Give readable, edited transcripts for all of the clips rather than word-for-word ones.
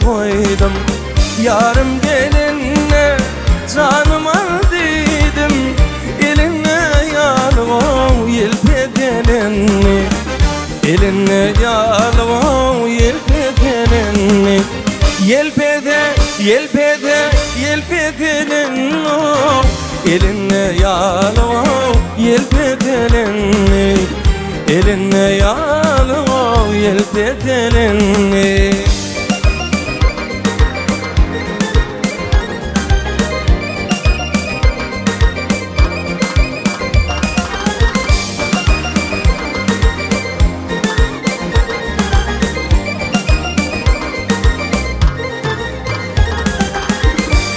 koydum. Yarım gelinle canım aldıydım, elinle yalvo yelpet elini, elinle yalvo yelpet elini. Yelpede, yelpede, yelpet elini, elinle yalvo yelpet elini, elinle yalvo yelpet elini.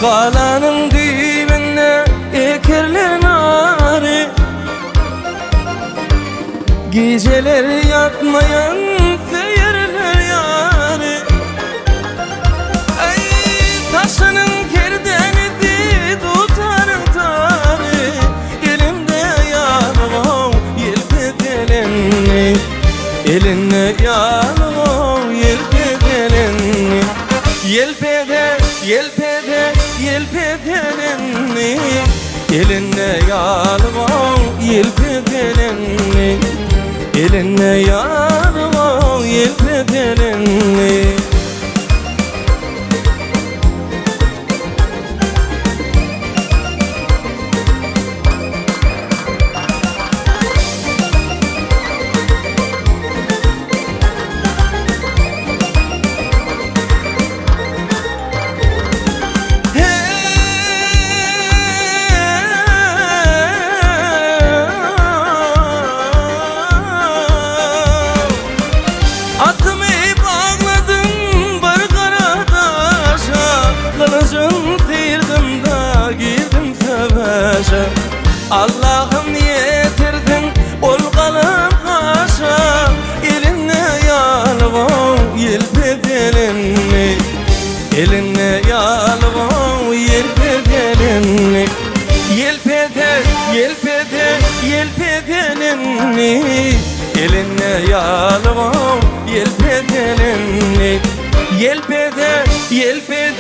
Kalanın dibine ekerler nari, geceler yatmayan seyirler yari. Ay taşının kerdenizi tutarım tari, elimde yalvo yelpet elini, elinle yalvo yelpet elini. Yelpede, yelpede, yelpet elini, elinle yalvo yelpet elini, elinle yalvo yelpet elini. Allah'ım yetirdin ol kalım kaşa, elinle yalvo yelpet elini, elinle yalvo yelpet elini. Yelpede, yelpede, yelpet elini, elinle yalvo yelpet elini. Yelpede, yelpede,